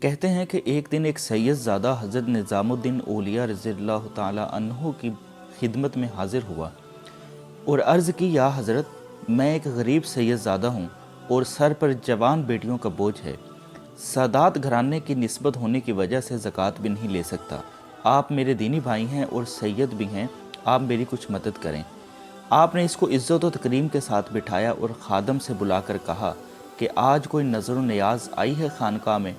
کہتے ہیں کہ ایک دن ایک سید زادہ حضرت نظام الدین اولیاء رضی اللہ تعالیٰ عنہ کی خدمت میں حاضر ہوا اور عرض کی، یا حضرت، میں ایک غریب سید زادہ ہوں اور سر پر جوان بیٹیوں کا بوجھ ہے۔ سادات گھرانے کی نسبت ہونے کی وجہ سے زکوٰۃ بھی نہیں لے سکتا۔ آپ میرے دینی بھائی ہیں اور سید بھی ہیں، آپ میری کچھ مدد کریں۔ آپ نے اس کو عزت و تکریم کے ساتھ بٹھایا اور خادم سے بلا کر کہا کہ آج کوئی نظر و نیاز آئی ہے خانقاہ میں؟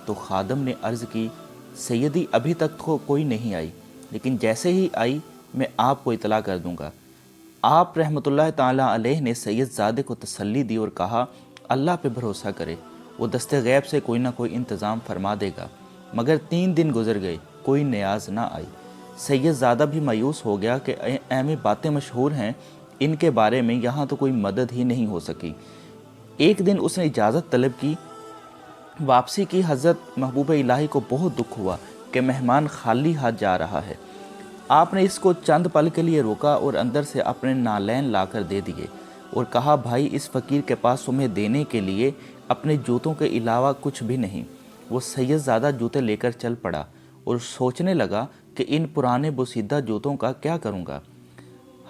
تو خادم نے عرض کی، سیدی ابھی تک تو کوئی نہیں آئی، لیکن جیسے ہی آئی میں آپ کو اطلاع کر دوں گا۔ آپ رحمۃ اللہ تعالیٰ علیہ نے سید زادے کو تسلی دی اور کہا، اللہ پہ بھروسہ کرے، وہ دست غیب سے کوئی نہ کوئی انتظام فرما دے گا۔ مگر 3 دن گزر گئے، کوئی نیاز نہ آئی۔ سید زادہ بھی مایوس ہو گیا کہ اہم باتیں مشہور ہیں، ان کے بارے میں یہاں تو کوئی مدد ہی نہیں ہو سکی۔ ایک دن اس نے اجازت طلب کی، واپسی کی۔ حضرت محبوب الہی کو بہت دکھ ہوا کہ مہمان خالی ہاتھ جا رہا ہے۔ آپ نے اس کو چند پل کے لیے روکا اور اندر سے اپنے نالین لا کر دے دیے اور کہا، بھائی، اس فقیر کے پاس تمہیں دینے کے لیے اپنے جوتوں کے علاوہ کچھ بھی نہیں۔ وہ سید زادہ جوتے لے کر چل پڑا اور سوچنے لگا کہ ان پرانے بوسیدہ جوتوں کا کیا کروں گا۔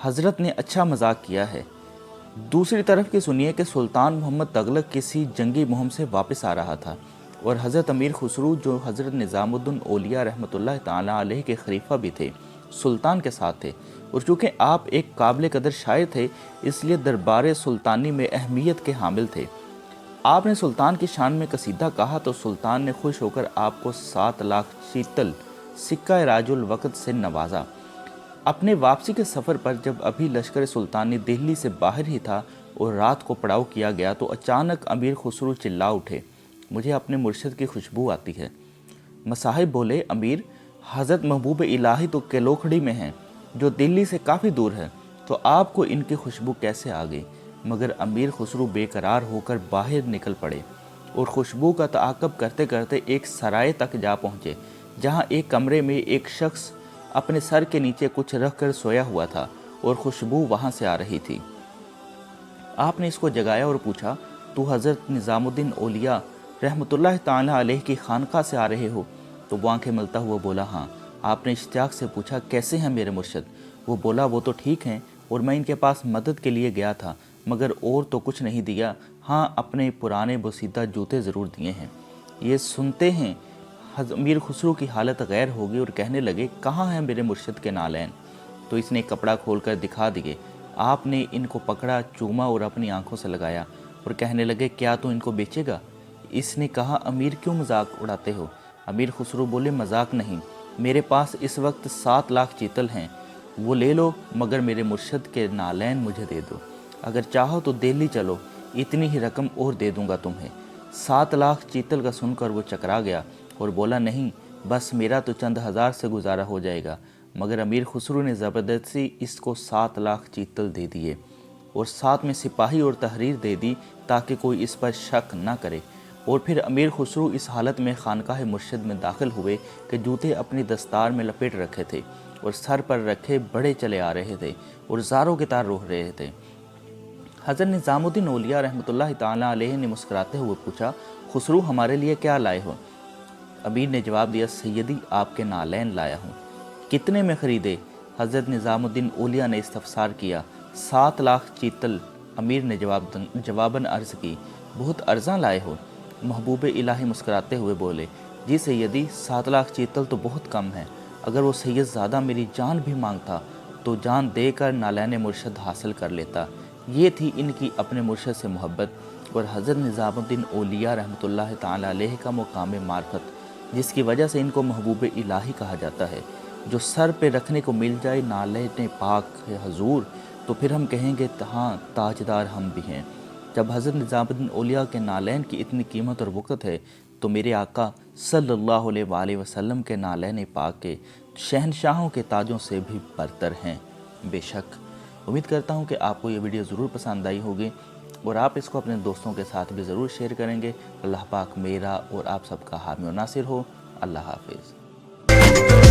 حضرت نے اچھا مذاق کیا ہے۔ دوسری طرف کی سنیے کہ سلطان محمد تغلق کسی جنگی مہم سے واپس آ رہا تھا اور حضرت امیر خسرو، جو حضرت نظام الدین اولیاء رحمۃ اللہ تعالیٰ علیہ کے خلیفہ بھی تھے، سلطان کے ساتھ تھے، اور چونکہ آپ ایک قابل قدر شاعر تھے، اس لیے دربار سلطانی میں اہمیت کے حامل تھے۔ آپ نے سلطان کی شان میں قصیدہ کہا تو سلطان نے خوش ہو کر آپ کو 7 لاکھ چیتل سکہ راج الوقت سے نوازا۔ اپنے واپسی کے سفر پر جب ابھی لشکر سلطانی دہلی سے باہر ہی تھا اور رات کو پڑاؤ کیا گیا تو اچانک امیر خسرو چلا اٹھے، مجھے اپنے مرشد کی خوشبو آتی ہے۔ مصاحب بولے، امیر، حضرت محبوب الہی تو کلوکھڑی میں ہیں، جو دلی سے کافی دور ہے، تو آپ کو ان کی خوشبو کیسے آ گئی؟ مگر امیر خسرو بے قرار ہو کر باہر نکل پڑے اور خوشبو کا تعاقب کرتے کرتے ایک سرائے تک جا پہنچے، جہاں ایک کمرے میں ایک شخص اپنے سر کے نیچے کچھ رکھ کر سویا ہوا تھا اور خوشبو وہاں سے آ رہی تھی۔ آپ نے اس کو جگایا اور پوچھا، تو حضرت نظام الدین اولیاء رحمۃ اللہ تعالیٰ علیہ کی خانقاہ سے آ رہے ہو؟ تو وہ آنکھیں ملتا ہوا بولا، ہاں۔ آپ نے اشتیاق سے پوچھا، کیسے ہیں میرے مرشد؟ وہ بولا، وہ تو ٹھیک ہیں، اور میں ان کے پاس مدد کے لیے گیا تھا، مگر اور تو کچھ نہیں دیا، ہاں اپنے پرانے بوسیدہ جوتے ضرور دیے ہیں۔ یہ سنتے ہیں امیر خسرو کی حالت غیر ہو گئی اور کہنے لگے، کہاں ہیں میرے مرشد کے نالین؟ تو اس نے کپڑا کھول کر دکھا دیے۔ آپ نے ان کو پکڑا، چوما اور اپنی آنکھوں سے لگایا اور کہنے لگے، کیا تو ان کو بیچے گا؟ اس نے کہا، امیر کیوں مذاق اڑاتے ہو؟ امیر خسرو بولے، مذاق نہیں، میرے پاس اس وقت 7 لاکھ چیتل ہیں، وہ لے لو، مگر میرے مرشد کے نالین مجھے دے دو۔ اگر چاہو تو دہلی چلو، اتنی ہی رقم اور دے دوں گا تمہیں۔ 7 لاکھ چیتل کا سن کر وہ چکرا گیا اور بولا، نہیں، بس میرا تو چند ہزار سے گزارا ہو جائے گا۔ مگر امیر خسرو نے زبردستی اس کو 7 لاکھ چیتل دے دیے اور ساتھ میں سپاہی اور تحریر دے دی تاکہ کوئی اس پر شک نہ کرے۔ اور پھر امیر خسرو اس حالت میں خانقاہ مرشد میں داخل ہوئے کہ جوتے اپنی دستار میں لپیٹ رکھے تھے اور سر پر رکھے بڑے چلے آ رہے تھے اور زاروں کے تار روح رہے تھے۔ حضرت نظام الدین اولیاء رحمۃ اللہ تعالیٰ علیہ نے مسکراتے ہوئے پوچھا، خسرو، ہمارے لیے کیا لائے ہو؟ امیر نے جواب دیا، سیدی، آپ کے نالین لایا ہوں۔ کتنے میں خریدے؟ حضرت نظام الدین اولیاء نے استفسار کیا۔ 7 لاکھ چیتل، امیر نے جواباً عرض کی۔ بہت ارزاں لائے ہو۔ محبوب الہی مسکراتے ہوئے بولے، جی سیدی، 7 لاکھ چیتل تو بہت کم ہے، اگر وہ سید زادہ میری جان بھی مانگتا تو جان دے کر نالین مرشد حاصل کر لیتا۔ یہ تھی ان کی اپنے مرشد سے محبت اور حضرت نظام الدین اولیاء رحمۃ اللہ تعالیٰ علیہ کا مقام معرفت، جس کی وجہ سے ان کو محبوب الہی کہا جاتا ہے۔ جو سر پہ رکھنے کو مل جائے نالین پاک ہے حضور، تو پھر ہم کہیں گے، ہاں تاجدار ہم بھی ہیں۔ جب حضرت نظام الدین اولیاء کے نالین کی اتنی قیمت اور وقت ہے تو میرے آقا صلی اللہ علیہ وآلہ وسلم کے نالین پاک کے شہنشاہوں کے تاجوں سے بھی برتر ہیں۔ بے شک امید کرتا ہوں کہ آپ کو یہ ویڈیو ضرور پسند آئی ہوگی اور آپ اس کو اپنے دوستوں کے ساتھ بھی ضرور شیئر کریں گے۔ اللہ پاک میرا اور آپ سب کا حامی و ناصر ہو۔ اللہ حافظ۔